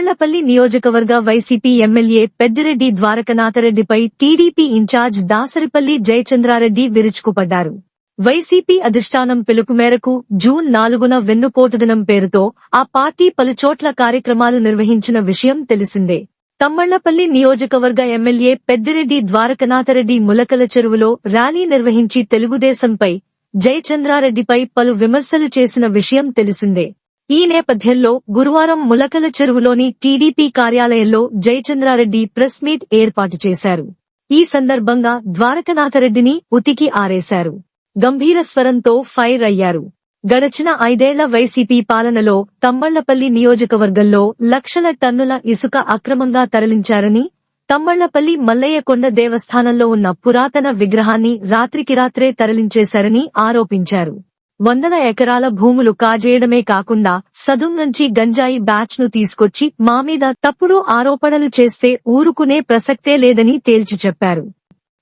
తమ్మళ్లపల్లి నియోజకవర్గ YCP MLA Peddireddy ద్వారకనాథరెడ్డిపై TDP incharge Dasaripalli Jayachandra Reddy విరుచుకుపడ్డారు. వైసీపీ అధిష్టానం పిలుపు మేరకు జూన్ 4న వెన్నుపోటు దినం పేరుతో ఆ పార్టీ పలుచోట్ల కార్యక్రమాలు నిర్వహించిన విషయం తెలిసిందే. తమ్మళ్లపల్లి నియోజకవర్గ ఎమ్మెల్యే పెద్దిరెడ్డి ద్వారకనాథరెడ్డి ములకల చెరువులో ర్యాలీ నిర్వహించి తెలుగుదేశంపై, జయచంద్రారెడ్డిపై పలు విమర్శలు చేసిన విషయం తెలిసిందే. ఈ నేపథ్యంలో గురువారం ములకల చెరువులోని టీడీపీ కార్యాలయంలో జయచంద్రారెడ్డి ప్రెస్ మీట్ ఏర్పాటు చేశారు. ఈ సందర్భంగా ద్వారకనాథరెడ్డిని ఉతికి ఆరేశారు. గంభీర స్వరంతో ఫైర్ అయ్యారు. గడచిన 5 ఏళ్ల వైసీపీ పాలనలో తమ్మళ్లపల్లి నియోజకవర్గంలో లక్షల టన్నుల ఇసుక అక్రమంగా తరలించారని, తమ్మళ్లపల్లి మల్లయ్యకొండ దేవస్థానంలో ఉన్న పురాతన విగ్రహాన్ని రాత్రికి రాత్రే తరలించేశారని ఆరోపించారు. వందల ఎకరాల భూములు కాజేయడమే కాకుండా సదుం నుంచి గంజాయి బ్యాచ్ ను తీసుకొచ్చి మా మీద తప్పుడు ఆరోపణలు చేస్తే ఊరుకునే ప్రసక్తే లేదని తేల్చి చెప్పారు.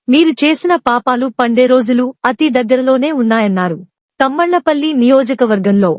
మీరు చేసిన పాపాలు పండే రోజులు అతి దగ్గరలోనే ఉన్నాయన్నారు. తమ్మళ్లపల్లి నియోజకవర్గంలో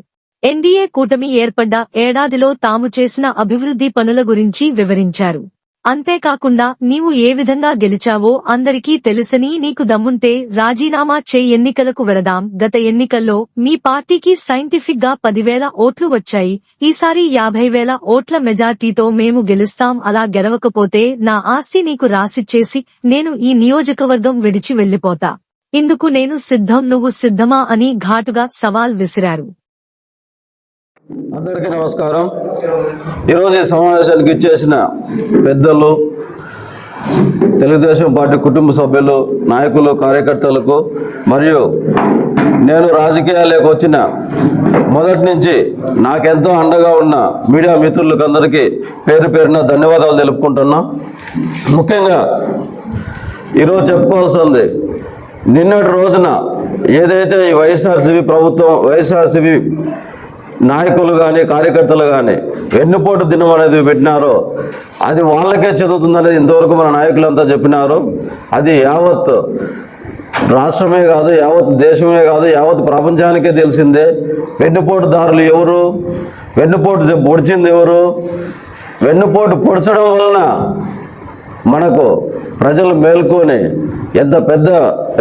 ఎన్డీఏ కూటమి ఏర్పడ్డ ఏడాదిలో తాము చేసిన అభివృద్ధి పనుల గురించి వివరించారు. అంతేకాకుండా నీవు ఏ విధంగా గెలిచావో అందరికీ తెలుసని, నీకు దమ్ముంటే రాజీనామా చేయి, ఎన్నికలకు వెళదాం. గత ఎన్నికల్లో మీ పార్టీకి సైంటిఫిక్ గా 10,000 ఓట్లు వచ్చాయి. ఈసారి 50,000 ఓట్ల మెజార్టీతో మేము గెలుస్తాం. అలా గెలవకపోతే నా ఆస్తి నీకు రాసిచ్చేసి నేను ఈ నియోజకవర్గం విడిచి వెళ్లిపోతా. ఇందుకు నేను సిద్ధం, నువ్వు సిద్ధమా అని ఘాటుగా సవాల్ విసిరారు. అందరికీ నమస్కారం. ఈరోజు ఈ సమావేశానికి ఇచ్చేసిన పెద్దలు, తెలుగుదేశం పార్టీ కుటుంబ సభ్యులు, నాయకులు, కార్యకర్తలకు మరియు నేను రాజకీయాలకు వచ్చిన మొదటి నుంచి నాకెంతో అండగా ఉన్న మీడియా మిత్రులకు అందరికీ పేరు పేరున ధన్యవాదాలు తెలుపుకుంటున్నా. ముఖ్యంగా ఈరోజు చెప్పుకోవాల్సింది, నిన్నటి రోజున ఏదైతే ఈ వైఎస్ఆర్సీపీ ప్రభుత్వం, వైఎస్ఆర్సీపీ నాయకులు కానీ కార్యకర్తలు కానీ వెన్నుపోటు దినం అనేది పెట్టినారో అది వాళ్ళకే చదువుతుందనేది ఇంతవరకు మన నాయకులంతా చెప్పినారు. అది యావత్ రాష్ట్రమే కాదు, యావత్ దేశమే కాదు, యావత్ ప్రపంచానికే తెలిసిందే. వెన్నుపోటుదారులు ఎవరు, వెన్నుపోటు పొడిచింది ఎవరు, వెన్నుపోటు పొడచడం వలన మనకు ప్రజలు మేల్కొని ఎంత పెద్ద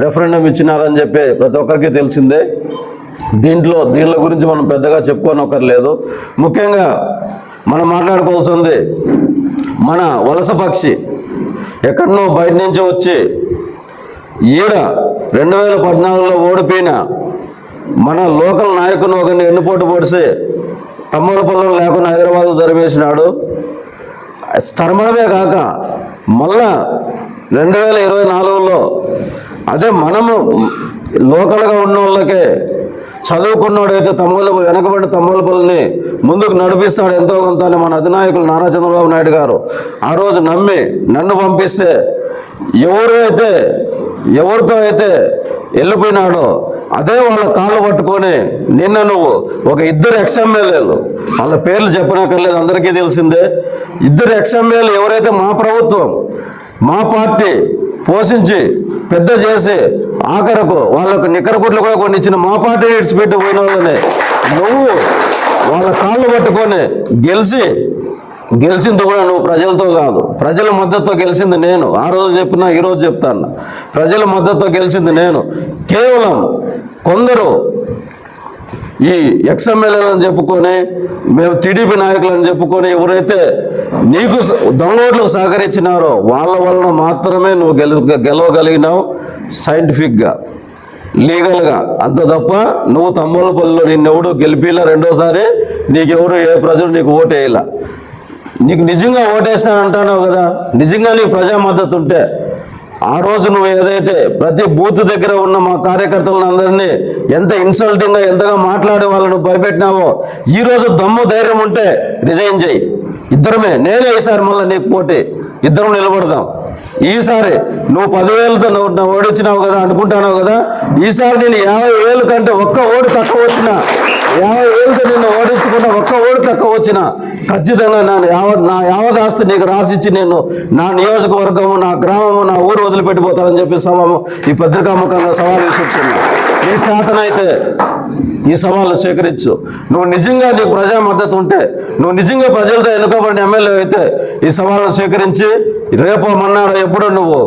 రెఫరెండం ఇచ్చినారని చెప్పి ప్రతి ఒక్కరికి తెలిసిందే. దీనిలో గురించి మనం పెద్దగా చెప్పుకోనక్కర్లేదు. ముఖ్యంగా మనం మాట్లాడుకోవాల్సింది మన వలస పక్షి ఎక్కడనో బయట నుంచి వచ్చి ఈడ 2014లో ఓడిపోయిన మన లోకల్ నాయకుని ఒకరిని ఎన్నుపోటు పొడిసి తమ్మలపల్లం లేకుండా హైదరాబాద్ తరిమేసినాడు. తరమడమే కాక మళ్ళా 2024లో అదే మనము లోకల్గా ఉన్న వాళ్ళకే, చదువుకున్నాడైతే వెనకబడిన తమ్మలపల్లిని ముందుకు నడిపిస్తాడు ఎంతో కొంత అని మన అధినాయకులు నారా చంద్రబాబు నాయుడు గారు ఆ రోజు నమ్మి నన్ను పంపిస్తే ఎవరితో అయితే వెళ్ళిపోయినాడో అదే వాళ్ళ కాళ్ళు పట్టుకొని నిన్న నువ్వు ఒక 2 ఎక్స్ఎమ్మెల్యేలు, వాళ్ళ పేర్లు చెప్పనక్కర్లేదు, అందరికీ తెలిసిందే. 2 ఎక్స్ఎమ్మెల్యేలు ఎవరైతే మా ప్రభుత్వం, మా పార్టీ పోషించి పెద్ద చేసి ఆఖరకు వాళ్ళకు నిక్కరకుట్లు కూడా కొన్ని ఇచ్చిన మా పార్టీని ఇడిచిపెట్టి పోయిన వాళ్ళని నువ్వు వాళ్ళ కాళ్ళు పట్టుకొని గెలిచింది కూడా నువ్వు ప్రజలతో కాదు, ప్రజల మద్దతుతో గెలిచింది నేను. ఆ రోజు చెప్పినా ఈ రోజు చెప్తాను, ప్రజల మద్దతుతో గెలిచింది నేను. కేవలం కొందరు ఈ ఎక్స్ఎమ్మెల్యేలను చెప్పుకొని, మేము టీడీపీ నాయకులను చెప్పుకొని ఎవరైతే నీకు దొంగోట్లకు సహకరించినారో వాళ్ళ వలన మాత్రమే నువ్వు గెలవగలిగినావు, సైంటిఫిక్గా, లీగల్గా. అంత తప్ప నువ్వు తమ్మలపల్లిలో నిన్నెవడు గెలిపిలా, రెండోసారి నీకెవరు ఏ ప్రజలు నీకు ఓటేయాల. నీకు నిజంగా ఓటేస్తానంటావు కదా, నిజంగా నీకు ప్రజా మద్దతు ఉంటే ఆ రోజు నువ్వు ఏదైతే ప్రతి బూత్ దగ్గర ఉన్న మా కార్యకర్తలను అందరినీ ఎంత ఇన్సల్టింగ్గా ఎంతగా మాట్లాడే వాళ్ళను భయపెట్టినావో, ఈరోజు దమ్ము ధైర్యం ఉంటే రిజైన్ చేయి. ఇద్దరమే, నేనే ఈసారి మళ్ళీ నీకు పోటీ, ఇద్దరం నిలబడదాం. ఈసారి నువ్వు 10,000తో నువ్వు ఓడించినావు కదా అనుకుంటున్నావు కదా, ఈసారి నేను 50,000 కంటే ఒక్క ఓటు తక్కువ వచ్చినా, 50,000తో నిన్ను ఓడించుకున్న ఒక్క ఓటు తక్కువ వచ్చినా ఖచ్చితంగా నా యావత్ ఆస్తి నీకు రాసిచ్చి నేను నా నియోజకవర్గము, నా గ్రామము, నా ఊరు వదిలిపెట్టిపోతానని చెప్పి ఈ పత్రికాముఖంగా సవాల్ విసురుతున్నా. నీ చేతనైతే ఈ సవాళ్ళు స్వీకరించు. నువ్వు నిజంగా నీకు ప్రజా మద్దతు ఉంటే, నువ్వు నిజంగా ప్రజలతో ఎన్నుకోబడిన ఎమ్మెల్యే అయితే ఈ సవాళ్ళను స్వీకరించి రేపు మన్నాడు ఎప్పుడో నువ్వు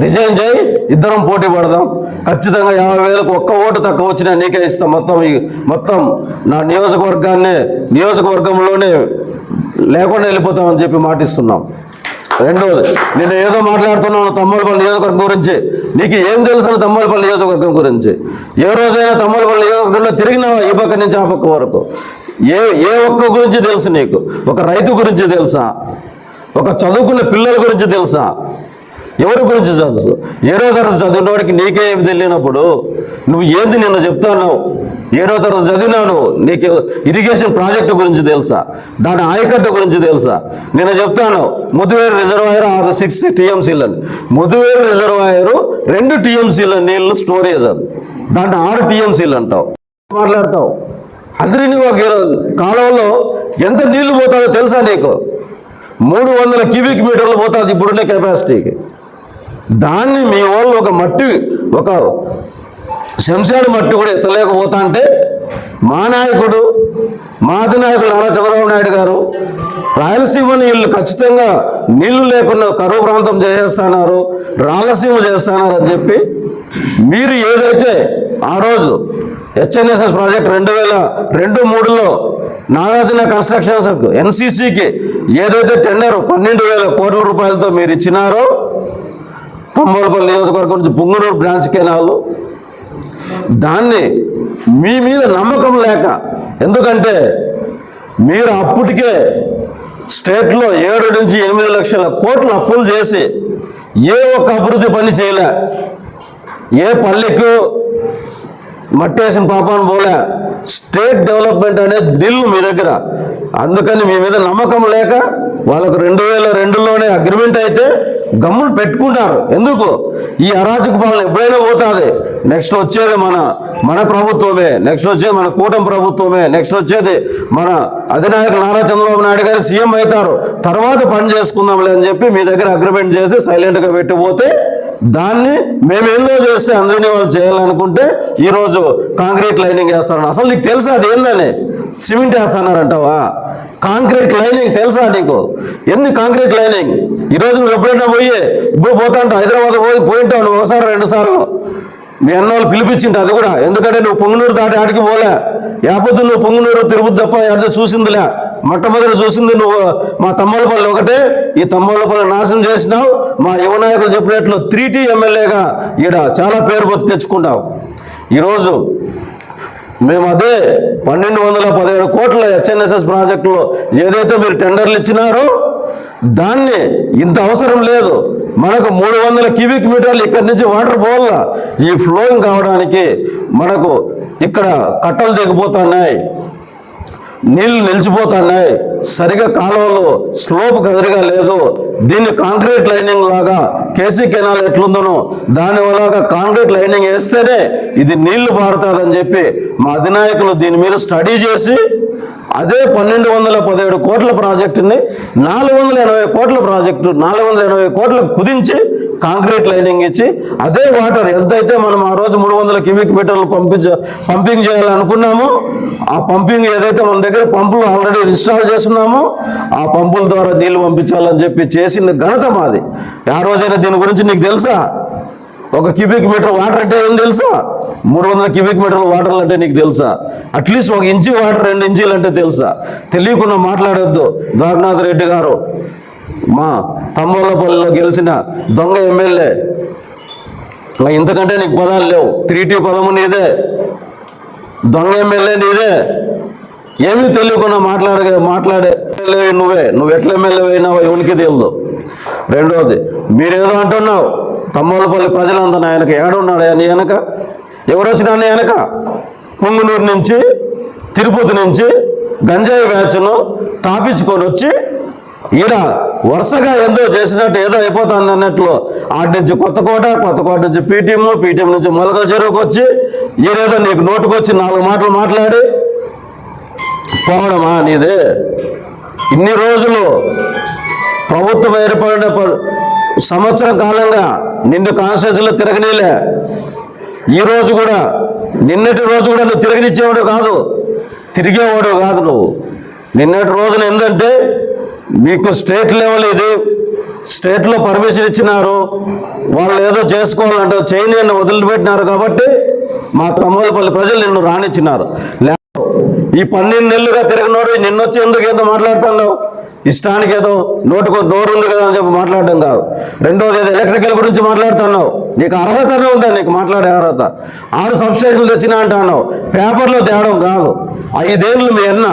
రిజైన్ చేయి, ఇద్దరం పోటీ పడదాం. ఖచ్చితంగా 50,000కు ఒక్క ఓటు తక్కువ వచ్చినా నీకే ఇస్తాం. మొత్తం నా నియోజకవర్గంలోనే లేకుండా వెళ్ళిపోతామని చెప్పి మాటిస్తున్నాం. రెండోది, నేను ఏదో మాట్లాడుతున్నాను తమ్మలపల్లి నియోజకవర్గం గురించి. నీకు ఏం తెలుసు తమ్మలపల్లి నియోజకవర్గం గురించి? ఏ రోజైనా తమ్మలపల్లి నియోజకవర్గంలో తిరిగినావా? ఈ పక్క నుంచి ఆ పక్క వరకు ఏ ఒక్క గురించి తెలుసు నీకు? ఒక రైతు గురించి తెలుసా? ఒక చదువుకున్న పిల్లల గురించి తెలుసా? ఎవరి గురించి చదువు? ఏడో తరగతి చదివినవాడికి నీకే ఏమి తెలియనప్పుడు నువ్వు ఏంది నిన్న చెప్తాను? ఏడో తరగతి చదివినాను, నీకు ఇరిగేషన్ ప్రాజెక్టు గురించి తెలుసా? దాని ఆయకట్టు గురించి తెలుసా? నిన్న చెప్తాను ముదివేరు రిజర్వాయర్ 6 TMCలు అని. ముదివేరు రిజర్వాయర్ 2 TMCల నీళ్ళు స్టోరేజ్, అది దాంట్లో 6 TMCలు అంటావు, మాట్లాడతావు. అగ్రిని ఒక కాలంలో ఎంత నీళ్లు పోతుందో తెలుసా నీకు? 300 క్యూబిక్ మీటర్లు పోతుంది ఇప్పుడున్న కెపాసిటీకి. దాన్ని మీ వాళ్ళు ఒక శంషాడు మట్టి కూడా ఎత్తలేకపోతా అంటే మా నాయకుడు, మా అధినాయకుడు నారా చంద్రబాబు నాయుడు గారు రాయలసీమ నీళ్ళు ఖచ్చితంగా నీళ్లు లేకుండా కరువు ప్రాంతం చేసేస్తున్నారు, రాయలసీమ చేస్తున్నారు అని చెప్పి మీరు ఏదైతే ఆ రోజు HNSS ప్రాజెక్ట్ 2002-03లో నాగార్జున కన్స్ట్రక్షన్స్ NCCకి ఏదైతే టెండర్ 12,000 కోట్ల రూపాయలతో మీరు ఇచ్చినారో, తమ్మలపల్లి నియోజకవర్గం నుంచి పుంగనూరు బ్రాంచ్ కెనాల్, దాన్ని మీ మీద నమ్మకం లేక, ఎందుకంటే మీరు అప్పటికే స్టేట్లో 7 నుంచి 8 లక్షల కోట్ల అప్పులు చేసి ఏ ఒక్క అభివృద్ధి పని చేయలే, ఏ పల్లెకు మట్టేసిన పాపాన్ని పోలే. స్టేట్ డెవలప్మెంట్ అనేది బిల్లు మీ దగ్గర, అందుకని మీ మీద నమ్మకం లేక వాళ్ళకు 2002లోనే అగ్రిమెంట్ అయితే గమ్మును పెట్టుకుంటారు. ఎందుకు? ఈ అరాచక పాలన ఎప్పుడైనా పోతుంది. నెక్స్ట్ వచ్చేది మన ప్రభుత్వమే, నెక్స్ట్ వచ్చేది మన కూటమి ప్రభుత్వమే, నెక్స్ట్ వచ్చేది మన అధినాయకులు నారా చంద్రబాబు నాయుడు గారు సీఎం అవుతారు, తర్వాత పని చేసుకుందాంలే అని చెప్పి మీ దగ్గర అగ్రిమెంట్ చేసి సైలెంట్గా పెట్టిపోతే, దాన్ని మేమేందో చేస్తే అందరినీ వాళ్ళు చేయాలనుకుంటే ఈరోజు కాంక్రీట్ లైనింగ్ వేస్తారని. అసలు నీకు తెలుసా అది ఏందని? సిమెంట్ వేస్తున్నారంటావా? కాంక్రీట్ లైనింగ్ తెలుసా నీకు? ఎందుకు కాంక్రీట్ లైనింగ్? ఈరోజు నువ్వు ఎప్పుడైనా ఇప్పుడు పోతా ఉంటావు, హైదరాబాద్ పోయింటావు నువ్వు 1 సారి 2 సార్లు. మీ అన్న వాళ్ళు పిలిపించింట, అది కూడా ఎందుకంటే నువ్వు పొంగునూరు దాటి ఆడికి పోలే. యాపొద్దు నువ్వు పొంగునూరు తిరుపతి తప్ప ఆడితే చూసిందిలే. మొట్టమొదటి చూసింది నువ్వు మా తమ్మలపల్లి ఒకటే. ఈ తమ్మలపల్లి నాశనం చేసినావు. మా యువ నాయకులు చెప్పినట్లు 3T ఎమ్మెల్యేగా ఈడ చాలా పేరు తెచ్చుకున్నావు. ఈరోజు మేము అదే 1217 కోట్ల HNSS ప్రాజెక్టులో ఏదైతే మీరు టెండర్లు ఇచ్చినారో దాన్ని ఇంత అవసరం లేదు. మనకు 300 క్యూబిక్ మీటర్లు ఇక్కడి నుంచి వాటర్ పోవాల. ఈ ఫ్లోయింగ్ కావడానికి మనకు ఇక్కడ కట్టలు దిగిపోతున్నాయి, నీళ్లు నిలిచిపోతున్నాయి, సరిగా కాలువలు స్లోప్ కదరిగా లేదు. దీన్ని కాంక్రీట్ లైనింగ్ లాగా కేసీ కెనాల్ ఎట్లుందనో దానివల్ల కాంక్రీట్ లైనింగ్ వేస్తేనే ఇది నీళ్లు పారుతుందని చెప్పి మా అధినాయకులు దీని మీద స్టడీ చేసి అదే 1217 కోట్ల ప్రాజెక్టుని 480 కోట్ల ప్రాజెక్టు 480 కోట్లకు కుదించి కాంక్రీట్ లైనింగ్ ఇచ్చి అదే వాటర్ ఎంతైతే మనం ఆ రోజు 300 క్యూబిక్ మీటర్లు పంపింగ్ చేయాలనుకున్నామో ఆ పంపింగ్ ఏదైతే మన దగ్గర పంపులు ఆల్రెడీ ఇన్స్టాల్ చేస్తున్నామో ఆ పంపుల ద్వారా నీళ్లు పంపించాలని చెప్పి చేసిన ఘనత మాది. ఆ రోజైనా దీని గురించి నీకు తెలుసా? 1 క్యూబిక్ మీటర్ వాటర్ అంటే ఏం తెలుసా? 300 క్యూబిక్ మీటర్ల వాటర్లు అంటే నీకు తెలుసా? అట్లీస్ట్ 1 ఇంచు వాటర్ 2 ఇంచీలు అంటే తెలుసా? తెలియకుండా మాట్లాడొద్దు. ద్వారనాథ్ రెడ్డి గారు మా తమ్మలపల్లిలో గెలిచిన దొంగ ఎమ్మెల్యే, ఇంతకంటే నీకు పదాలు లేవు. 3T పదము నీదే, దొంగ ఎమ్మెల్యే నీదే. ఏమీ తెలియకుండా మాట్లాడే నువ్వు ఎట్లా ఎమ్మెల్యే అయినావో ఎవరికి తెలియదు. రెండవది, మీరేదో అంటున్నావు తమ్మలపల్లి ప్రజలంతా ఆయనకు ఏడున్నాడు అని వెనక ఎవరు వచ్చినా వెనక పొంగునూరు నుంచి తిరుపతి నుంచి గంజాయి బ్యాచ్ను తాపించుకొని వచ్చి ఈడ వరుసగా ఎంతో చేసినట్టు ఏదో అయిపోతుంది అన్నట్లు ఆటి నుంచి కొత్తకోట నుంచి పీటీఎం నుంచి మొలకల చెరువుకు వచ్చి ఈడేదో నీకు నోటుకొచ్చి 4 మాటలు మాట్లాడి పోవడమా నీదే? ఇన్ని రోజులు ప్రభుత్వం ఏర్పడిన సంవత్సరం కాలంగా నిన్ను కాన్స్టిట్యూన్సీలో తిరగనీలే. ఈ రోజు కూడా, నిన్నటి రోజు కూడా నువ్వు తిరగనిచ్చేవాడు కాదు, తిరిగేవాడు కాదు నువ్వు. నిన్నటి రోజున ఏంటంటే మీకు స్టేట్ లెవెల్ ఇది, స్టేట్లో పర్మిషన్ ఇచ్చినారు, వాళ్ళు ఏదో చేసుకోవాలంటే చేయని అని వదిలిపెట్టినారు కాబట్టి మా తమ్మలపల్లి ప్రజలు నిన్ను రానిచ్చినారు. ఈ 12 నెలలుగా తిరగనోడు నిన్నొచ్చి ఎందుకు ఏదో మాట్లాడుతున్నావు, ఇష్టానికి ఏదో నోరు ఉంది కదా అని చెప్పి మాట్లాడడం కాదు. రెండోది ఏదో ఎలక్ట్రికల్ గురించి మాట్లాడుతున్నావు, నీకు అర్హతనే ఉందా, నీకు మాట్లాడే అర్హత? 6 సబ్స్టేషన్లు తెచ్చినా అంటున్నావు, పేపర్లో తేవడం కాదు. 5 ఏళ్ళు మీ అన్న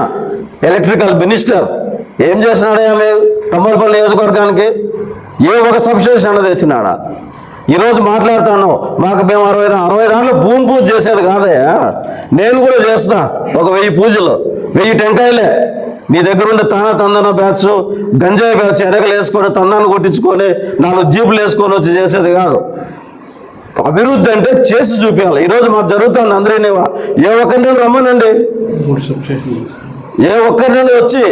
ఎలక్ట్రికల్ మినిస్టర్ ఏం చేసినాడే ఆమె తమ్మలపల్లి నియోజకవర్గానికి? ఏ ఒక సబ్స్టేషన్ అన్న తెచ్చినాడా? ఈరోజు మాట్లాడుతాను, మేము 60 దాంట్లో భూమి పూజ చేసేది కాదయ్యా, నేను కూడా చేస్తా ఒక 1000 పూజలు, 1000 టెంకాయలే. నీ దగ్గర ఉండే తందన బ్యాచ్, గంజాయి బ్యాచ్ ఎరగలు వేసుకొని తందాన్ని కొట్టించుకొని 4 జీపులు వేసుకొని వచ్చి చేసేది కాదు. అభివృద్ధి అంటే చేసి చూపించాలి. ఈరోజు మాకు జరుగుతుంది. అందరినీ ఏ ఒక్కరిని రమ్మనండి, ఏ ఒక్కరిని వచ్చి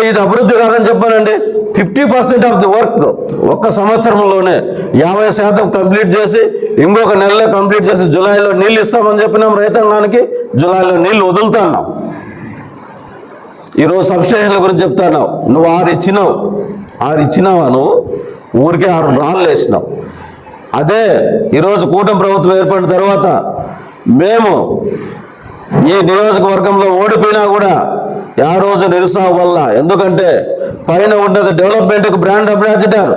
ఇది అభివృద్ధి కాదని చెప్పానండి. 50% ఆఫ్ ది వర్క్ ఒక్క సంవత్సరంలోనే 50% కంప్లీట్ చేసి, ఇంకొక నెలలో కంప్లీట్ చేసి జూలైలో నీళ్ళు ఇస్తామని చెప్పినాం రైతాంగానికి. జూలైలో నీళ్ళు వదులుతున్నాం. ఈరోజు సబ్స్టేషన్ల గురించి చెప్తున్నావు. నువ్వు 6 ఇచ్చినావా? నువ్వు ఊరికే 6 రాళ్ళు వేసినావు. అదే ఈరోజు కూటమి ప్రభుత్వం ఏర్పడిన తర్వాత మేము ఈ నియోజకవర్గంలో ఓడిపోయినా కూడా ఆ రోజు నిరుత్సాహం వల్ల, ఎందుకంటే పైన ఉన్నది డెవలప్మెంట్కి బ్రాండ్ అంబాసిడర్.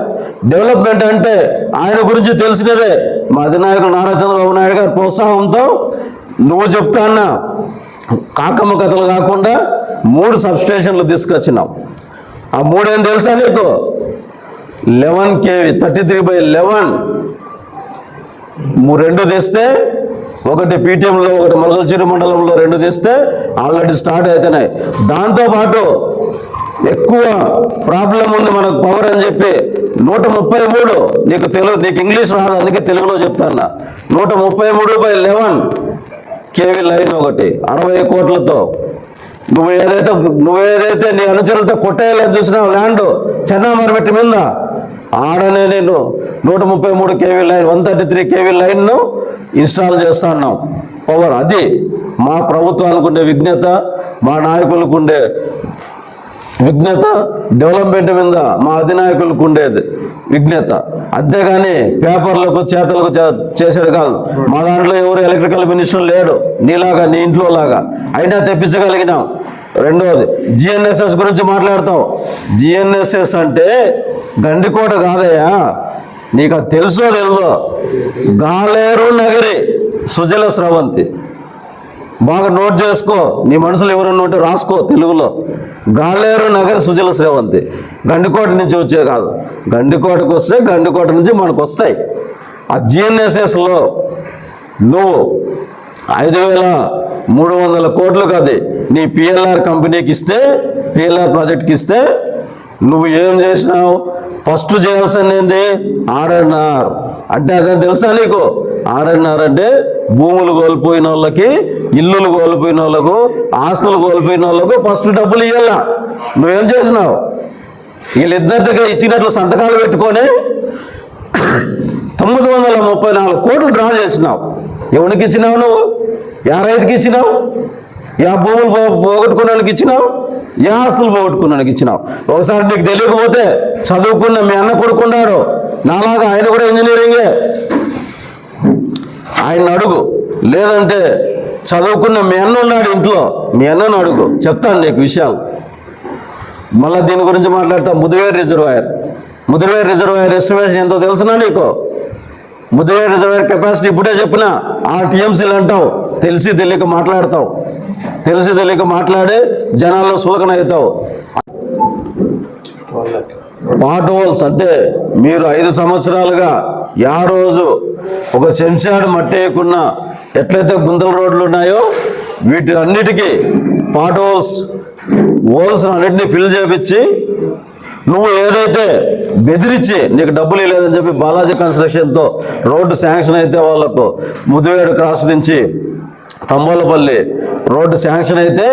డెవలప్మెంట్ అంటే ఆయన గురించి తెలిసినదే. మా అధినాయకుడు నారా చంద్రబాబు నాయుడు గారి ప్రోత్సాహంతో నువ్వు చెప్తాన్నా కాకమ్మ కథలు కాకుండా 3 సబ్స్టేషన్లు తీసుకొచ్చినాం. ఆ 3 ఏం తెలుసా నీకు? 11 kV 33/11 2 తెస్తే, ఒకటి పీటీఎంలో, ఒకటి మొలకల్చెరు మండలంలో 2 తెస్తే ఆల్రెడీ స్టార్ట్ అవుతున్నాయి. దాంతోపాటు ఎక్కువ ప్రాబ్లం ఉంది మనకు పవర్ అని చెప్పి 133, నీకు ఇంగ్లీష్ రాదు అందుకే తెలుగులో చెప్తాను. 133/11 kV లైన్ ఒకటి 60 కోట్లతో. నువ్వేదైతే నీ అనుచరులతో కొట్టేయాలని చూసినావు ల్యాండ్ చెన్నామరమెట్టి మీద, ఆడనే నేను 133 kV లైన్ 133 kV లైన్ను ఇన్స్టాల్ చేస్తా ఉన్నాం. పవర్ అది మా ప్రభుత్వానికి ఉండే విజ్ఞత, మా నాయకులకు ఉండే విజ్ఞత, డెవలప్మెంట్ మీద మా అధినాయకులకు ఉండేది విజ్ఞత. అంతేగాని పేపర్లకు చేతలకు చేసాడు కాదు. మా దాంట్లో ఎవరు ఎలక్ట్రికల్ మినిస్టర్ లేడు నీలాగా, నీ ఇంట్లో లాగా, అయినా తెప్పించగలిగినాం. రెండవది జిఎన్ఎస్ఎస్ గురించి మాట్లాడతాం. జిఎన్ఎస్ఎస్ అంటే గండికోట కాదయ్యా, నీకు అది తెలుసో తెలియదో. గాలేరు నగరి సుజల స్రవంతి, బాగా నోట్ చేసుకో, నీ మనసులో ఎవరన్నా ఉంటే రాసుకో తెలుగులో. గాలేరు నగరి సుజల స్రవంతి గండికోట నుంచి వచ్చే కాదు, గండికోటకు వస్తే గండికోట నుంచి మనకు వస్తాయి. ఆ జిఎన్ఎస్ఎస్లో నువ్వు 5,300 కోట్లు కాదు నీ పిఎల్ఆర్ కంపెనీకి ఇస్తే, పిఎల్ఆర్ ప్రాజెక్ట్కి ఇస్తే నువ్వు ఏం చేసినావు? ఫస్ట్ చేయాల్సింది ఆర్ఎన్ఆర్ అంటే అదే తెలుసా నీకు? ఆర్ఎన్ఆర్ అంటే భూములు కోల్పోయిన వాళ్ళకి, ఇల్లులు కోల్పోయిన వాళ్ళకు, ఆస్తులు కోల్పోయిన వాళ్ళకు ఫస్ట్ డబ్బులు ఇవ్వాల. నువ్వేం చేసినావు? వీళ్ళిద్దరిగా ఇచ్చినట్లు సంతకాలు పెట్టుకొని 934 కోట్లు డ్రా చేసినావు. ఎవరికి ఇచ్చినావు నువ్వు? యా రైతుకి ఇచ్చినావు? యా భూములు పోగొట్టుకున్నానికి ఇచ్చినావు? యా ఆస్తులు పోగొట్టుకున్నానికి ఇచ్చినావు? ఒకసారి నీకు తెలియకపోతే చదువుకున్న మీ అన్న కొడుకున్నాడు నాలాగా, ఆయన కూడా ఇంజనీరింగే, ఆయన అడుగు. లేదంటే చదువుకున్న మీ అన్న ఉన్నాడు ఇంట్లో, మీ అన్నను అడుగు, చెప్తాను నీకు విషయాలు. మళ్ళీ దీని గురించి మాట్లాడతా. ముదివేరు రిజర్వాయర్ ఎస్టిమేషన్ ఎంతో తెలుసునా నీకు? ముదివేరు రిజర్వాయర్ కెపాసిటీ ఇప్పుడే చెప్పినా ఆ టీఎంసీలు అంటావు. తెలిసి తెలియక మాట్లాడతావు, తెలిసి తెలియక మాట్లాడే జనాల్లో సులకన అవుతావు. పాట్ హోల్స్ అంటే మీరు 5 సంవత్సరాలుగా యా రోజు ఒక చెంచాడు మట్టి వేయకున్నా ఎట్లయితే గుంతల రోడ్లు ఉన్నాయో వీటి అన్నిటికీ పాట్ హోల్స్ అన్నిటినీ ఫిల్ చేపించి, నువ్వు ఏదైతే బెదిరించి నీకు డబ్బులు లేదని చెప్పి బాలాజీ కన్స్ట్రక్షన్తో రోడ్డు శాంక్షన్ అయితే వాళ్ళకు ముదివేడు క్రాస్ నుంచి తంబోలపల్లి రోడ్డు శాంక్షన్ అయితే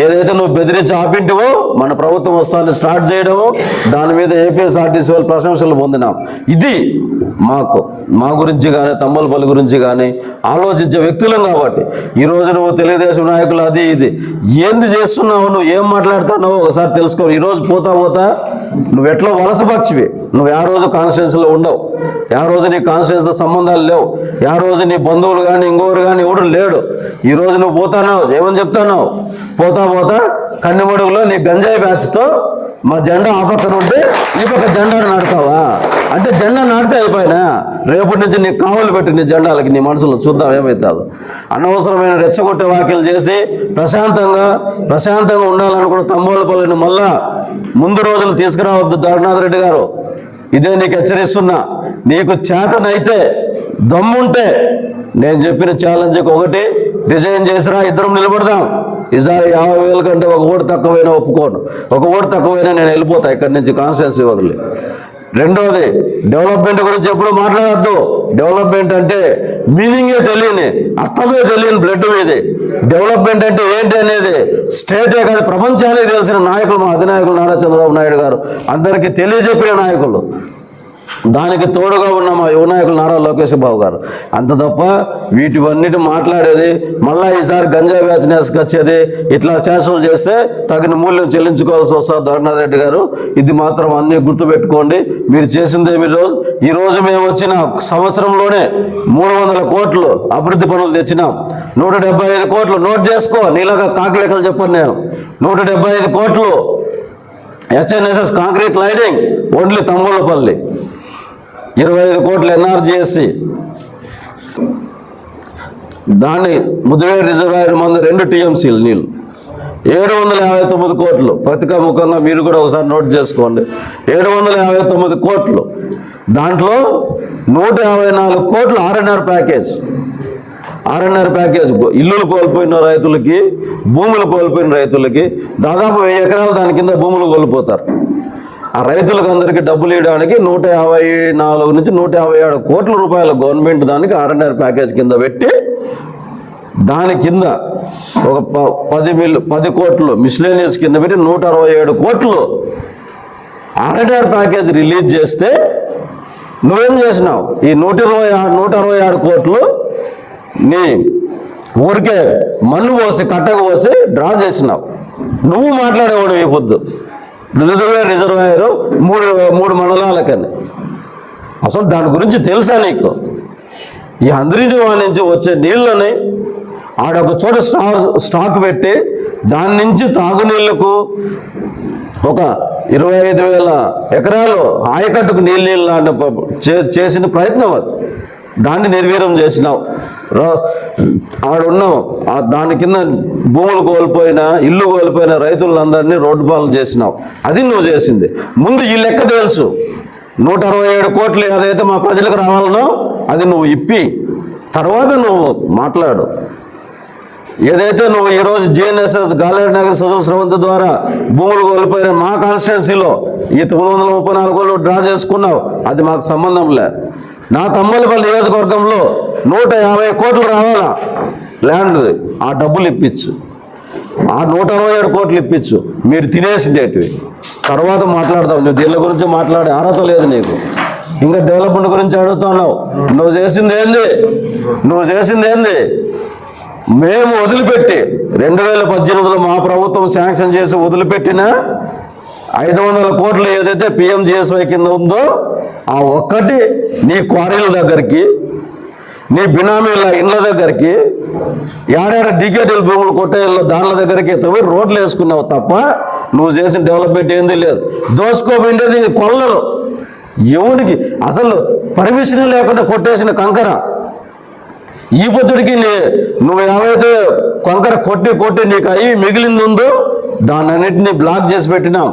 ఏదైతే నువ్వు బెదిరించి ఆపింటివో మన ప్రభుత్వం వస్తాన్ని స్టార్ట్ చేయడము, దాని మీద ఏపీఎస్ఆర్టీసీ వాళ్ళు ప్రశంసలు పొందినాం. ఇది మా గురించి కానీ తంబలపల్లి గురించి కానీ ఆలోచించే వ్యక్తులం కాబట్టి ఈరోజు నువ్వు తెలుగుదేశం నాయకులు అది ఇది ఏంది చేస్తున్నావు, నువ్వు ఏం మాట్లాడుతున్నావు ఒకసారి తెలుసుకో. ఈరోజు పోతా నువ్వు ఎట్లా వలస పక్షివి, నువ్వు ఆ రోజు కాన్స్టిట్యూన్సీలో ఉండవు, ఆ రోజు నీ కాన్స్టిట్యూన్సీతో సంబంధాలు లేవు, ఆ రోజు నీ బంధువులు కానీ ఇంకోరు కానీ ఎవడు లేడు. ఈరోజు నువ్వు పోతానావు, ఏమని చెప్తానావు, పోతా కన్నెమడుగులో నీ గంజాయి బ్యాచ్తో మా జెండా ఆ పక్కన ఉంటే ఈ పక్క జెండాను నాటుతావా? అంటే జెండా నాటితే అయిపోయినా రేపటి నుంచి నీకు కావలు పెట్టి నీ జెండాలకి నీ మనసులో చూద్దాం ఏమవుతుందో. అనవసరమైన రెచ్చగొట్టే వ్యాఖ్యలు చేసి ప్రశాంతంగా ఉండాలనుకున్న తంబోలపల్లిని మళ్ళా ముందు రోజులు తీసుకురావద్దు జగన్నాథ్ రెడ్డి గారు. ఇదే నీకు హెచ్చరిస్తున్నా. నీకు చేతనైతే దమ్ముంటే నేను చెప్పిన ఛాలెంజ్కి ఒకటి రిజైన్ చేసిరా, ఇద్దరం నిలబడదాం. ఈసారి 50,000 కంటే ఒక ఓటు తక్కువైనా ఒప్పుకోను, ఒక ఓటు తక్కువైనా నేను వెళ్ళిపోతా ఇక్కడి నుంచి కాన్స్టిట్యున్సీ వదిలి. రెండోది, డెవలప్మెంట్ గురించి ఎప్పుడు మాట్లాడద్దు. డెవలప్మెంట్ అంటే మీనింగే తెలియని, అర్థమే తెలియని బ్లడ్ మీది. డెవలప్మెంట్ అంటే ఏంటి అనేది స్టేటే కాదు ప్రపంచానికి తెలిసిన నాయకులు మా అధినాయకులు నారా చంద్రబాబు నాయుడు గారు అందరికీ తెలియజెప్పిన నాయకులు. దానికి తోడుగా ఉన్న మా యువ నాయకులు నారా లోకేష్ బాబు గారు. అంత తప్ప వీటివన్నిటి మాట్లాడేది మళ్ళా ఈసారి గంజాయి బ్యాచ్ని వేసుకొచ్చేది ఇట్లా చేష్టలు చేస్తే తగిన మూల్యం చెల్లించుకోవాల్సి వస్తుంది జగన్నాథ్ రెడ్డి గారు. ఇది మాత్రం అన్నీ గుర్తుపెట్టుకోండి. మీరు చేసింది ఏమి ఈరోజు మేము వచ్చిన సంవత్సరంలోనే 300 కోట్లు అభివృద్ధి పనులు తెచ్చినాం. 175 కోట్లు నోట్ చేసుకో, నీలాగా కాకిలేకలు చెప్పను నేను. 175 కోట్లు హెచ్ఎన్ఎస్ఎస్ కాంక్రీట్ లైనింగ్ ఓన్లీ తంబోలపల్లి, 25 కోట్లు ఎన్ఆర్జీఎస్సి, దాన్ని ముదివేడు రిజర్వాయర్ మందు 2 టీఎంసీలు నీళ్ళు, 759 కోట్లు. పత్రికాముఖంగా మీరు కూడా ఒకసారి నోట్ చేసుకోండి. 759 కోట్లు, దాంట్లో 154 కోట్లు ఆర్ఎన్ఆర్ ప్యాకేజ్. ఇల్లులు కోల్పోయిన రైతులకి, భూములు కోల్పోయిన రైతులకి దాదాపు 1000 ఎకరాలు దాని కింద భూములు కోల్పోతారు. ఆ రైతులకు అందరికీ డబ్బులు ఇవ్వడానికి 154 నుంచి 157 కోట్ల రూపాయల గవర్నమెంట్ దానికి ఆర్ఎన్ఆర్ ప్యాకేజ్ కింద పెట్టి, దాని కింద ఒక 10 కోట్లు మిస్లేనియస్ కింద పెట్టి 167 కోట్లు ఆర్ఎన్ఆర్ ప్యాకేజ్ రిలీజ్ చేస్తే నువ్వేం చేసినావు? ఈ 167 కోట్లు నీ ఊరికే మన్ను పోసి కట్టకు పోసి డ్రా చేసినావు. నువ్వు మాట్లాడేవాడు ఈ పొద్దు రిజర్వాయర్ 3 మండలాలకని. అసలు దాని గురించి తెలుసా నీకు? ఈ అందరినీ నుంచి వచ్చే నీళ్ళని ఆడొక చోట స్టాక్ పెట్టి దాని నుంచి తాగునీళ్లకు ఒక 25,000 ఎకరాలు ఆయకట్టుకు నీళ్ళు చేసిన ప్రయత్నం అది. దాన్ని నిర్వీర్యం చేసినావు. ఆడున్నావు దాని కింద భూములు కోల్పోయిన, ఇల్లు కోల్పోయిన రైతులందరినీ రోడ్డు పాలన చేసినావు. అది నువ్వు చేసింది. ముందు ఈ లెక్క తెలుసు. 167 కోట్లు ఏదైతే మా ప్రజలకు రావాలనో అది నువ్వు ఇప్పి తర్వాత నువ్వు మాట్లాడు. ఏదైతే నువ్వు ఈరోజు జిఎన్ఎస్ఎస్ గాలేరు నగర్ సుజల స్రవంతి ద్వారా భూములు కోల్పోయిన మా కాన్స్టిట్యున్సీలో ఈ 934 కోట్లు డ్రా చేసుకున్నావు, అది మాకు సంబంధం లే. నా తంబలపల్లి నియోజకవర్గంలో 150 కోట్లు రావాలా ల్యాండ్, ఆ డబ్బులు ఇప్పించు. ఆ 167 కోట్లు ఇప్పించు. మీరు తినేసిండేటివి తర్వాత మాట్లాడతావు. నువ్వు దీళ్ళ గురించి మాట్లాడే అర్హత లేదు నీకు. ఇంకా డెవలప్మెంట్ గురించి అడుగుతున్నావు. నువ్వు చేసింది ఏంది? మేము వదిలిపెట్టి 2018లో మా ప్రభుత్వం శాంక్షన్ చేసి వదిలిపెట్టిన 500 కోట్లు ఏదైతే పిఎంజిఎస్వై కింద ఉందో ఆ ఒక్కటి నీ క్వారీల దగ్గరికి, నీ బినామీల ఇండ్ల దగ్గరికి, ఏడాడ డీకేటీల భూములు కొట్టేళ్ళ దానిల దగ్గరికి ఎత్తుపోయి రోడ్లు వేసుకున్నావు తప్ప నువ్వు చేసిన డెవలప్మెంట్ ఏంది లేదు. దోసుకోబోయేది కొల్లలు. ఎవరికి అసలు పర్మిషన్ లేకుండా కొట్టేసిన కంకర. ఈ పొద్దుడికి నువ్వు ఏవైతే కంకర కొట్టి నీకు అవి మిగిలింది ఉందో దాన్ని అన్నింటినీ బ్లాక్ చేసి పెట్టినాం.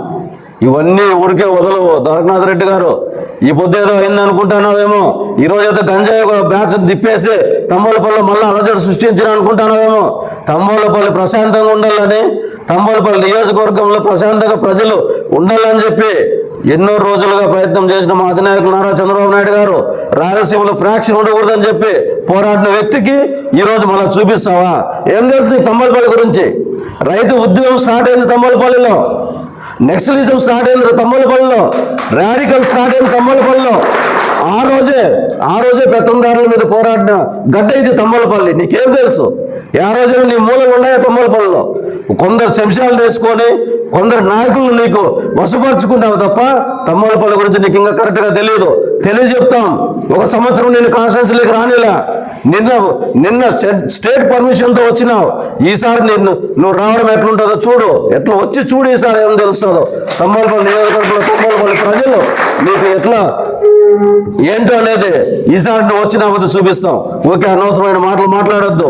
ఇవన్నీ ఊరికే వదలవు ద్వారకనాథ్ రెడ్డి గారు. ఈ పొద్దు ఏదో అయింది అనుకుంటున్నావేమో, ఈరోజు ఏదో గంజాయి బ్యాచ్ తిప్పేసి తంబోలపల్లి మళ్ళీ అలజడి సృష్టించిన అనుకుంటున్నావేమో. తంబోలపల్లి ప్రశాంతంగా ఉండాలని, తంబోలపల్లి నియోజకవర్గంలో ప్రశాంతంగా ప్రజలు ఉండాలని చెప్పి ఎన్నో రోజులుగా ప్రయత్నం చేసిన మా అధినాయకులు నారా చంద్రబాబు నాయుడు గారు రాయలసీమలో ఫ్రాక్షన్ ఉండకూడదని చెప్పి పోరాడిన వ్యక్తికి ఈరోజు మళ్ళీ చూపిస్తావా? ఏం తెలుసు నీకు తంబోలపల్లి గురించి? రైతు ఉద్యమం స్టార్ట్ అయింది తంబోలపల్లిలో, నెక్సలిజం స్టార్ట్ అయింది తంబోలపల్లిలో, రాడికల్ స్టార్ట్ అయింది తంబోలపల్లిలో. ఆ రోజే పెత్తందారుల మీద పోరాడిన గడ్డ ఇది తంబోలపల్లి. నీకేం తెలుసు? ఆ రోజున నీ మూలలు ఉన్నాయా తంబోలపల్లిలో? కొందరు శంశాలు వేసుకొని కొందరు నాయకులు నీకు వశపరుచుకుంటావు తప్ప తంబోలపల్లి గురించి నీకు ఇంకా కరెక్ట్గా తెలియదు. తెలియజెప్తాం. ఒక సంవత్సరం నేను కాన్స్టిట్యున్సీలోకి రానిలా, నిన్న స్టేట్ పర్మిషన్తో వచ్చినావు. ఈసారి నువ్వు రావడం ఎట్లుంటుందో చూడు, ఎట్లా వచ్చి చూడు ఈసారి ఏం తెలుస్తుందో. తంబోలపల్లి నియోజకవర్గంలో తంబోలపల్లి ప్రజలు నీకు ఎట్లా ఏంటో అనేది ఈసారి నువ్వు వచ్చినామని చూపిస్తాం. ఓకే, అనవసరమైన మాటలు మాట్లాడొద్దు.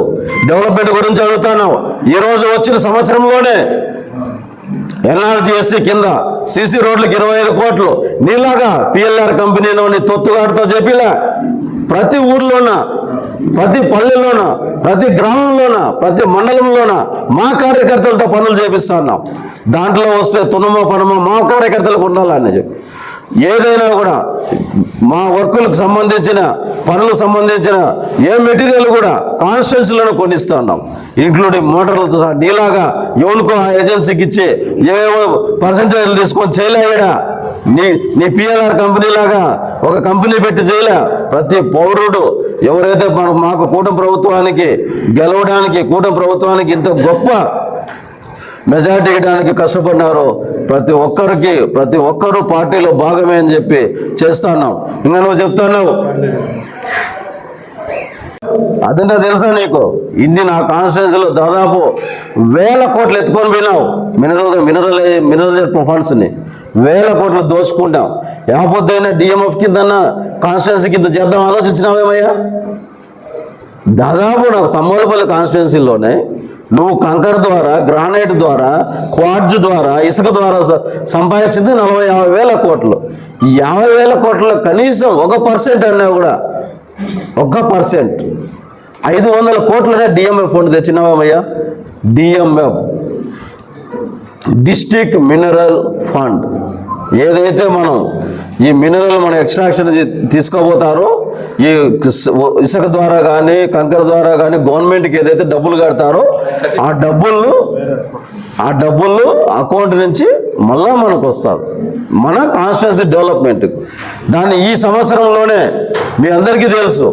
డెవలప్మెంట్ గురించి అడుగుతాను. ఈ రోజు వచ్చిన సంవత్సరంలోనే ఎన్ఆర్జీఎస్సీ కింద సీసీ రోడ్లకు 25 కోట్లు. నీలాగా పిఎల్ఆర్ కంపెనీలోని తొత్తుగాడితో చెప్పిలా ప్రతి ఊర్లోన, ప్రతి పల్లెల్లోన, ప్రతి గ్రామంలోన, ప్రతి మండలంలోన మా కార్యకర్తలతో పనులు చేపిస్తున్నాం. దాంట్లో వస్తే తునమో పనమో మా కార్యకర్తలకు ఉండాలని చెప్పి ఏదైనా కూడా మా వర్కులకు సంబంధించిన పనులకు సంబంధించిన ఏ మెటీరియల్ కూడా కాన్స్టిట్యున్సీలను కొనిస్తా ఉన్నాం, ఇంక్లూడింగ్ మోటార్లతో సహా. నీలాగా ఎవరికో ఆ ఏజెన్సీకి ఇచ్చి ఏవేవో పర్సెంటేజ్లు తీసుకొని చేయలేడా? నీ పిఎల్ఆర్ కంపెనీ లాగా ఒక కంపెనీ పెట్టి చేయలే. ప్రతి పౌరుడు ఎవరైతే మాకు కూటమి ప్రభుత్వానికి గెలవడానికి, కూటమి ప్రభుత్వానికి ఇంత గొప్ప మెజారిటీ ఇవ్వడానికి కష్టపడినారు, ప్రతి ఒక్కరూ పార్టీలో భాగమే అని చెప్పి చేస్తున్నాం. ఇంకా నువ్వు చెప్తున్నావు అదంటే తెలుసా నీకు? ఇన్ని నా కాన్స్టిట్యున్సీలో దాదాపు 1000 కోట్లు ఎత్తుకొని పోయినావు. మినరల్ ఫండ్స్ని 1000 కోట్లు దోచుకుంటాం. యాపొద్దైనా డిఎంఎఫ్ కిందన్నా కాన్స్టిట్యున్సీ కింద చేద్దాం ఆలోచించినావేమయ్యా? దాదాపు నాకు తంబోలపల్లి కాన్స్టిట్యున్సీలోనే నువ్వు కంకర్ ద్వారా, గ్రానైట్ ద్వారా, క్వార్జ్ ద్వారా, ఇసుక ద్వారా సంపాదించింది 40-50 వేల కోట్లు. ఈ 50 వేల కోట్ల కనీసం 1% అన్నా కూడా 1%, 500 కోట్లనే డిఎంఎఫ్ ఫండ్ తెచ్చినావయ్యా? DMF, district mineral fund. ఏదైతే మనం ఈ మినరల్ మన ఎక్స్ట్రాక్షన్ తీసుకోబోతారో, ఈ ఇసుక ద్వారా కానీ కంకర ద్వారా కానీ గవర్నమెంట్కి ఏదైతే డబ్బులు కడతారో ఆ డబ్బులు అకౌంట్ నుంచి మళ్ళా మనకు వస్తారు, మన కాన్స్టిట్యున్సీ డెవలప్మెంట్. దాన్ని ఈ సంవత్సరంలోనే మీ అందరికీ తెలుసు,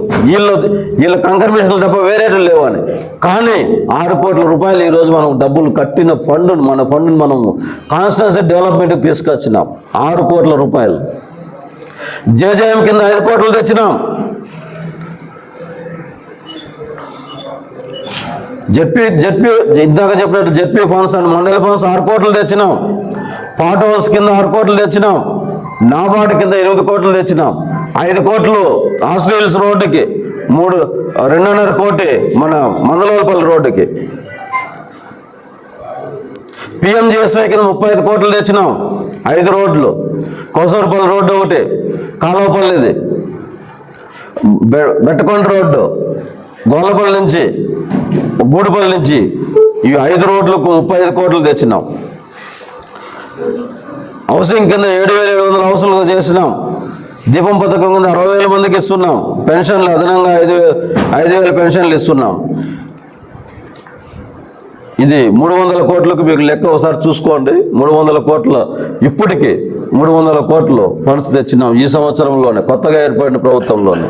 వీళ్ళ కంకర్ మిషన్లు తప్ప వేరేట్లు లేవని. కానీ 6 కోట్ల రూపాయలు ఈరోజు మనం డబ్బులు కట్టిన మన ఫండ్ను మనం కాన్స్టిట్యున్సీ డెవలప్మెంట్కి తీసుకొచ్చినాం. 6 కోట్ల రూపాయలు. జేజేఎం కింద 5 కోట్లు తెచ్చినాం. జెడ్పీ ఇందాక చెప్పినట్టు జెడ్పీ ఫండ్స్ అండ్ మండలి ఫండ్స్ 6 కోట్లు తెచ్చినాం. పాట్ హౌస్ కింద 6 కోట్లు తెచ్చినాం. నాబార్డు కింద 8 కోట్లు తెచ్చినాం. 5 కోట్లు ఆస్ట్రేలియస్ రోడ్డుకి, 2.5 కోటి మన మందలవలపల్లి రోడ్డుకి. పిఎంజిఎస్వై కింద 35 కోట్లు తెచ్చినాం. 5 రోడ్లు, కోసూరుపల్లి రోడ్డు ఒకటి, కాలువపల్లిది, బెట్టకొండ రోడ్డు, గోలపల్లి నుంచి గూడుపల్లి నుంచి, ఇవి 5 రోడ్లకు 35 కోట్లు తెచ్చినాం. హౌసింగ్ కింద 7,700 హౌసులు చేసినాం. దీపం పథకం కింద 60,000 మందికి ఇస్తున్నాం. పెన్షన్లు అదనంగా 5,000 పెన్షన్లు ఇస్తున్నాం. ఇది 300 కోట్లకు మీకు లెక్క ఒకసారి చూసుకోండి. 300 కోట్ల, ఇప్పటికి 300 కోట్లు ఫండ్స్ తెచ్చినాం ఈ సంవత్సరంలోనే, కొత్తగా ఏర్పడిన ప్రభుత్వంలోనే.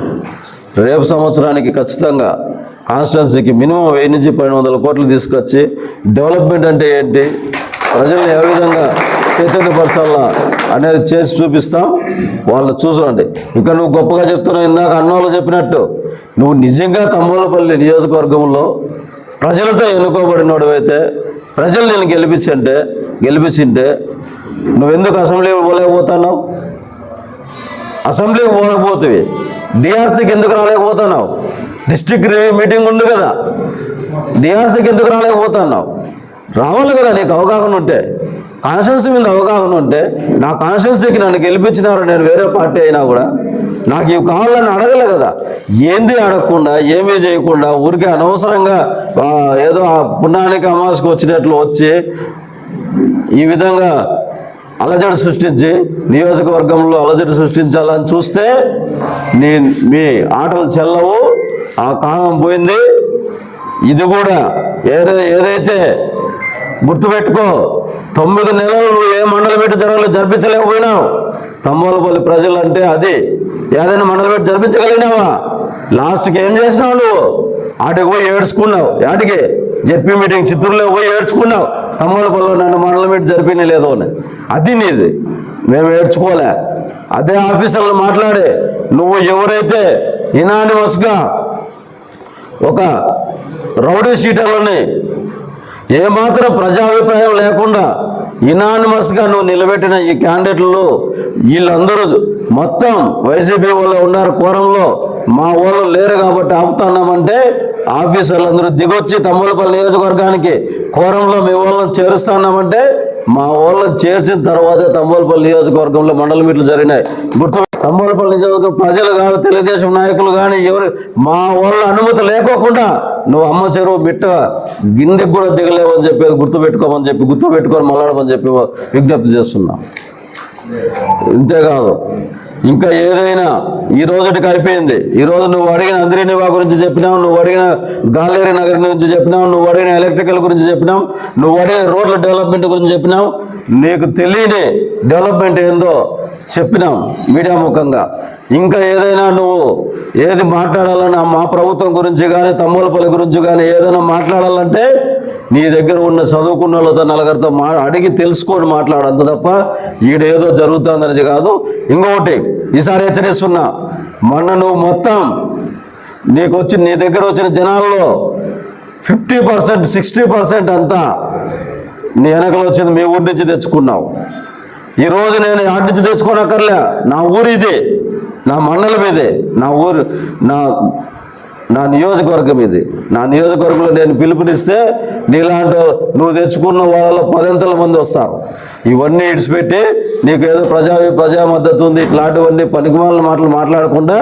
రేపు సంవత్సరానికి ఖచ్చితంగా కాన్స్టిట్యున్సీకి మినిమం 1000 నుంచి 1200 కోట్లు తీసుకొచ్చి డెవలప్మెంట్ అంటే ఏంటి, ప్రజల్ని ఏ విధంగా చైతన్యపరచాలా అనేది చేసి చూపిస్తాం. వాళ్ళు చూసుకోండి. ఇంకా నువ్వు గొప్పగా చెప్తున్నావు, ఇందాక అన్నోళ్ళు చెప్పినట్టు నువ్వు నిజంగా తంబోలపల్లి నియోజకవర్గంలో ప్రజలతో ఎన్నుకోబడినోడు అయితే, ప్రజలు నేను గెలిపించింటే నువ్వెందుకు అసెంబ్లీకి పోలేకపోతున్నావు? అసెంబ్లీకి పోలేకపోతుంది. డిఆర్సీకి ఎందుకు రాలేకపోతున్నావు? డిస్ట్రిక్ట్ రివ్యూ మీటింగ్ ఉంది కదా, డిఆర్సీకి ఎందుకు రాలేకపోతున్నావు? రావాలి కదా నీకు అవగాహన ఉంటే. కాన్స్టిట్యున్సీ మీద అవగాహన ఉంటే నా కాన్స్టిట్యున్సీకి నన్ను గెలిపించినారు, నేను వేరే పార్టీ అయినా కూడా నాకు ఇవి కావాలని అడగలే కదా. ఏంది అడగకుండా ఏమీ చేయకుండా ఊరికే అనవసరంగా ఏదో ఆ పుణ్యానికి అమావాస్యకు వచ్చినట్లు వచ్చి ఈ విధంగా అలజడి సృష్టించి నియోజకవర్గంలో అలజడి సృష్టించాలని చూస్తే మీ ఆటలు చెల్లవు. ఆ కాలం పోయింది. ఇది కూడా ఏదైతే గుర్తుపెట్టుకో, 9 నెలలు నువ్వు ఏ మండలం పెట్టి జరిపించలేకపోయినావు. తంబోలపల్లి ప్రజలు అంటే అది. ఏదైనా మండలం పెట్టి జరిపించగలిగినావా? లాస్ట్కి ఏం చేసినావు? నువ్వు ఆటికి పోయి ఏడ్చుకున్నావు. ఆటికి జెడ్పీ మీటింగ్ చిత్తూరులో పోయి ఏడ్చుకున్నావు. తంబోలపల్లిలో నన్ను మండలం పెట్టి జరిపిన లేదు అని. అది నీది, మేము ఏడ్చుకోలే. అదే ఆఫీసర్లు మాట్లాడే నువ్వు ఎవరైతే ఇనానిమస్గా ఒక రౌడీ షీటర్లని ఏమాత్రం ప్రజాభిప్రాయం లేకుండా ఇనానిమస్గా నువ్వు నిలబెట్టిన ఈ క్యాండిడేట్లు వీళ్ళందరూ మొత్తం వైసీపీ వాళ్ళు ఉన్నారు కోరంలో. మా వాళ్ళు లేరు కాబట్టి ఆపుతున్నామంటే ఆఫీసర్లు దిగొచ్చి తంబోలపల్లి నియోజకవర్గానికి కోరంలో మీ వాళ్ళని చేరుస్తున్నామంటే మా వాళ్ళని చేర్చిన తర్వాతే తంబోలపల్లి నియోజకవర్గంలో మండల మీట్లు జరిగినాయి. తంబోలపల్లి నియోజకవర్గం ప్రజలు కానీ తెలుగుదేశం నాయకులు కానీ ఎవరు మా వాళ్ళ అనుమతి లేకోకుండా నువ్వు అమ్మ చెరువు బిట్ట గిందెకి కూడా దిగలేవని చెప్పేది గుర్తుపెట్టుకోమని చెప్పి గుర్తుపెట్టుకొని మళ్ళాడమని చెప్పి విజ్ఞప్తి చేస్తున్నాం. ఇంతేకాదు ఇంకా ఏదైనా ఈ రోజుటికి అయిపోయింది. ఈరోజు నువ్వు అడిగిన అంద్రీనివా గురించి చెప్పినావు, నువ్వు అడిగిన గాలేరి నగర్ గురించి చెప్పినావు, నువ్వు అడిగిన ఎలక్ట్రికల్ గురించి చెప్పినావు, నువ్వు అడిగిన రోడ్ల డెవలప్మెంట్ గురించి చెప్పినావు. నీకు తెలియని డెవలప్మెంట్ ఏందో చెప్పినాం మీడియా ముఖంగా. ఇంకా ఏదైనా నువ్వు ఏది మాట్లాడాలన్నా మా ప్రభుత్వం గురించి కానీ తంబోలపల్లి గురించి కానీ ఏదైనా మాట్లాడాలంటే నీ దగ్గర ఉన్న చదువుకున్న వాళ్ళతో నలుగురితో అడిగి తెలుసుకొని మాట్లాడు. అంత తప్ప ఈడేదో జరుగుతుందనేది కాదు. ఇంకొకటి ఈసారి హెచ్చరిస్తున్నా, మొన్న నువ్వు మొత్తం నీ దగ్గర వచ్చిన జనాల్లో 50%, 60% అంతా నీ వెనకలు వచ్చింది మీ ఊరి నుంచి తెచ్చుకున్నావు. ఈరోజు నేను ఆడి నుంచి తెచ్చుకోనక్కర్లే. నా ఊరు ఇది, నా మండలం ఇది, నా ఊరు నా నియోజకవర్గం ఇది. నా నియోజకవర్గంలో నేను పిలుపునిస్తే నీలాంటి నువ్వు తెచ్చుకున్న వాళ్ళలో 10 మంది వస్తారు. ఇవన్నీ ఇడిచిపెట్టి నీకు ఏదో ప్రజా మద్దతు ఉంది ఇట్లాంటివన్నీ పనికిమాలిన మాటలు మాట్లాడకుండా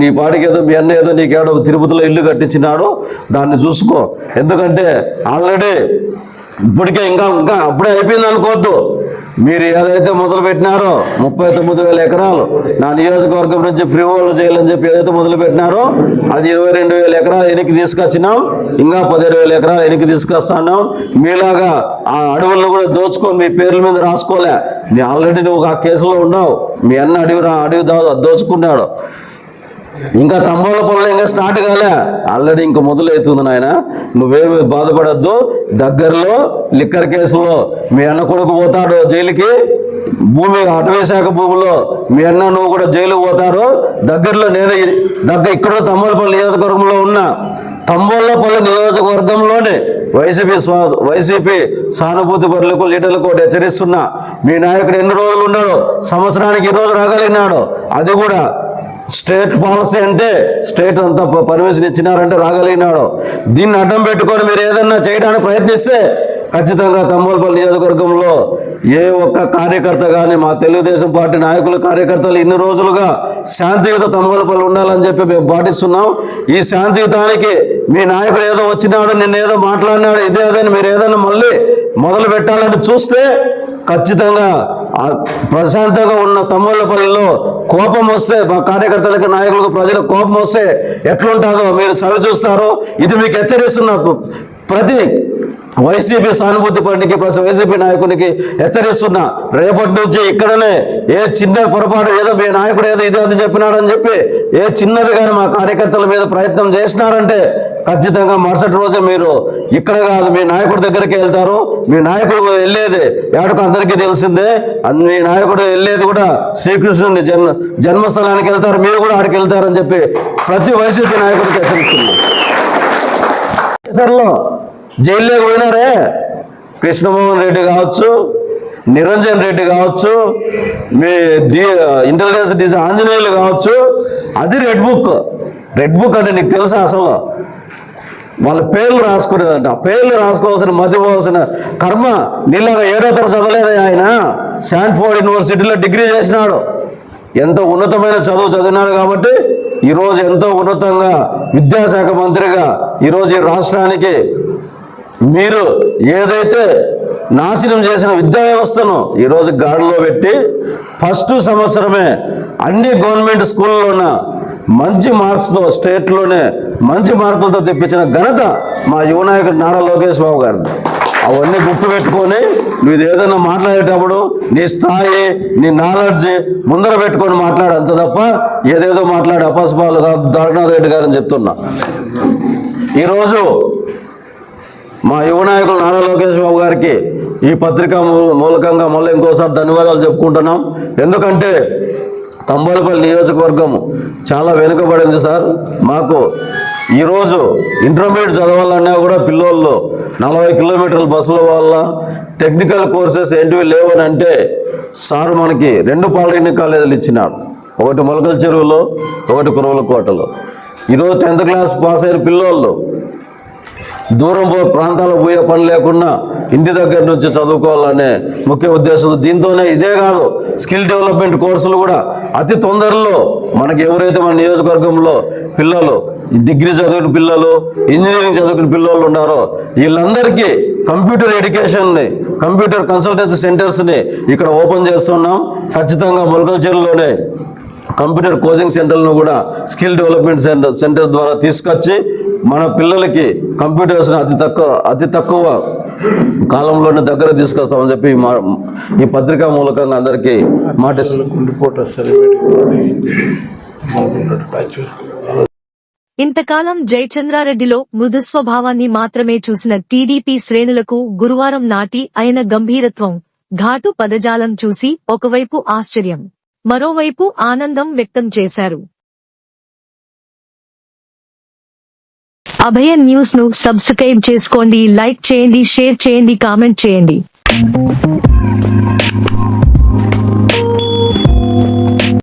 నీ పాటికి ఏదో మీ అన్న ఏదో నీకేడో తిరుపతిలో ఇల్లు కట్టించినాడు, దాన్ని చూసుకో. ఎందుకంటే ఆల్రెడీ ఇప్పటికే ఇంకా అప్పుడే అయిపోయింది అనుకోవద్దు. మీరు ఏదైతే మొదలు పెట్టినారో 39,000 ఎకరాలు నా నియోజకవర్గం నుంచి ఫ్రీ హోల్డ్ చేయాలని చెప్పి ఏదైతే మొదలు పెట్టినారో అది 22,000 ఎకరాలు వెనక్కి తీసుకొచ్చినాం. ఇంకా 17,000 ఎకరాలు వెనక్కి తీసుకొస్తున్నాం. మీలాగా ఆ అడవులను కూడా దోచుకొని మీ పేర్ల మీద రాసుకోలే. ఆల్రెడీ నువ్వు ఆ కేసులో ఉన్నావు. మీ అన్న అడవి దోచుకున్నాడు. ఇంకా తంబోలపల్లి ఇంకా స్టార్ట్ కాలే, ఆల్రెడీ ఇంకా మొదలవుతుంది. నాయన నువ్వేమి బాధపడద్దు. దగ్గరలో లిక్కర్ కేసులో మీ అన్న కొడుకు పోతాడు జైలుకి. అటవీ శాఖ భూమిలో మీ అన్న నువ్వు కూడా జైలుకు పోతారు. దగ్గరలో నేను ఇక్కడ తంబోలపల్లి నియోజకవర్గంలో ఉన్నా. తంబోలపల్లి నియోజకవర్గంలోనే వైసీపీ సానుభూతి పరులకు లీడర్లకు హెచ్చరిస్తున్నా. మీ నాయకుడు ఎన్ని రోజులు ఉన్నాడో, సంవత్సరానికి ఈ రోజు రాగలిగినాడు. అది కూడా స్టేట్ పాలసీ అంటే స్టేట్ అంతా పర్మిషన్ ఇచ్చినారంటే రాగలిగినాడు. దీన్ని అడ్డం పెట్టుకొని మీరు ఏదన్నా చేయడానికి ప్రయత్నిస్తే ఖచ్చితంగా తంబోలపల్లి నియోజకవర్గంలో ఏ ఒక్క కార్యకర్త కానీ మా తెలుగుదేశం పార్టీ నాయకులు కార్యకర్తలు ఇన్ని రోజులుగా శాంతియుత తంబోలపల్లి ఉండాలని చెప్పి మేము పాటిస్తున్నాం. ఈ శాంతియుతానికి మీ నాయకుడు ఏదో వచ్చినాడు, నిన్న ఏదో మాట్లాడినాడు, ఇదే అదని మీరు ఏదైనా మళ్ళీ మొదలు పెట్టాలని చూస్తే ఖచ్చితంగా ప్రశాంతంగా ఉన్న తంబోలపల్లిలో కోపం వస్తే మా కార్యకర్తలకు నాయకులకు ప్రజలకు కోపం వస్తే ఎట్లుంటుందో మీరు చవి చూస్తారు. ఇది మీకు హెచ్చరిస్తున్నారు. ప్రతి వైసీపీ సానుభూతి పనికి వైసీపీ నాయకునికి హెచ్చరిస్తున్నా. రేపటి నుంచి ఇక్కడనే ఏ చిన్న పొరపాటు ఏదో మీ నాయకుడు ఏదో ఇదే అది చెప్పినాడని చెప్పి ఏ చిన్నది కానీ మా కార్యకర్తల మీద ప్రయత్నం చేసినారంటే ఖచ్చితంగా మరుసటి రోజే మీరు ఇక్కడ కాదు మీ నాయకుడి దగ్గరికి వెళ్తారు. మీ నాయకుడు వెళ్ళేది ఏడకు అందరికీ తెలిసిందే. మీ నాయకుడు వెళ్ళేది కూడా శ్రీకృష్ణుని జన్మస్థలానికి వెళ్తారు. మీరు కూడా ఆడికి వెళ్తారని చెప్పి ప్రతి వైసీపీ నాయకుడికి హెచ్చరిస్తుంది. సర్లో జైల్లోకి పోయినారే కృష్ణమోహన్ రెడ్డి కావచ్చు, నిరంజన్ రెడ్డి కావచ్చు, మీ ఇంటెలిజెన్స్ ఆంజనేయులు కావచ్చు. అది రెడ్ బుక్ అంటే నీకు తెలుసా? అసలు వాళ్ళ పేర్లు రాసుకునేదంట. పేర్లు రాసుకోవాల్సిన మధ్య పోవాల్సిన కర్మ నీలాగా 7వ తరగతి చదవలేదు ఆయన. స్టాన్ఫోర్డ్ యూనివర్సిటీలో డిగ్రీ చేసినాడు. ఎంతో ఉన్నతమైన చదువు చదివినాడు కాబట్టి ఈరోజు ఎంతో ఉన్నతంగా విద్యాశాఖ మంత్రిగా ఈరోజు ఈ రాష్ట్రానికి మీరు ఏదైతే నాశనం చేసిన విద్యా వ్యవస్థను ఈరోజు గాడిలో పెట్టి ఫస్ట్ సంవత్సరమే అన్ని గవర్నమెంట్ స్కూళ్ళలోన మంచి మార్క్స్తో స్టేట్లోనే మంచి మార్కులతో తెప్పించిన ఘనత మా యువ నాయకుడు నారా లోకేష్ బాబు గారు. అవన్నీ గుర్తుపెట్టుకొని నువ్వు ఏదైనా మాట్లాడేటప్పుడు నీ స్థాయి నీ నాలెడ్జ్ ముందర పెట్టుకొని మాట్లాడు, అంత తప్ప ఏదేదో మాట్లాడే అపస్పాలు కాదు ద్వారకనాథ్ రెడ్డి గారు అని చెప్తున్నా. ఈరోజు మా యువ నాయకులు నారా లోకేష్ బాబు గారికి ఈ పత్రికా మూలకంగా మళ్ళీ ఇంకోసారి ధన్యవాదాలు చెప్పుకుంటున్నాం. ఎందుకంటే తంబలపల్లి నియోజకవర్గం చాలా వెనుకబడింది సార్. మాకు ఈరోజు ఇంటర్మీడియట్ చదవాలన్నా కూడా పిల్లోళ్ళు 40 కిలోమీటర్ల బస్సుల వల్ల టెక్నికల్ కోర్సెస్ ఏంటివి లేవని అంటే సార్ మనకి 2 పాలిటెక్నిక్ కాలేజీలు ఇచ్చినాడు. ఒకటి మొలకల చెరువులో, ఒకటి కురవలకోటలో. ఈరోజు 10th క్లాస్ పాస్ అయిన పిల్లోళ్ళు దూరం ప్రాంతాలకు పోయే పని లేకుండా ఇంటి దగ్గర నుంచి చదువుకోవాలనే ముఖ్య ఉద్దేశంతో దీంతోనే ఇదే కాదు స్కిల్ డెవలప్మెంట్ కోర్సులు కూడా అతి తొందరలో మనకి ఎవరైతే మన నియోజకవర్గంలో పిల్లలు డిగ్రీ చదివిన పిల్లలు ఇంజనీరింగ్ చదువుకున్న పిల్లలు ఉన్నారో వీళ్ళందరికీ కంప్యూటర్ ఎడ్యుకేషన్ని కంప్యూటర్ కన్సల్టెన్సీ సెంటర్స్ని ఇక్కడ ఓపెన్ చేస్తున్నాం. ఖచ్చితంగా మొలకల చెరువులోనే కంప్యూటర్ కోచింగ్ సెంటర్లను కూడా స్కిల్ డెవలప్మెంట్ సెంటర్ ద్వారా తీసుకొచ్చి మన పిల్లలకి కంప్యూటర్స్ని అతి తక్కువ కాలంలోనే దగ్గర తీసుకొస్తామని చెప్పి ఈ పత్రికా మూలకంగా అందరికీ ఇంతకాలం జయచంద్రారెడ్డిలో మృదు స్వభావాన్ని మాత్రమే చూసిన టీడీపీ శ్రేణులకు గురువారం నాటి ఆయన గంభీరత్వం, ఘాటు పదజాలం చూసి ఒకవైపు ఆశ్చర్యం, మరోవైపు ఆనందం వ్యక్తం చేశారు. అభయ న్యూస్ ను సబ్స్క్రైబ్ చేసుకోండి, లైక్ చేయండి, షేర్ చేయండి, కామెంట్ చేయండి.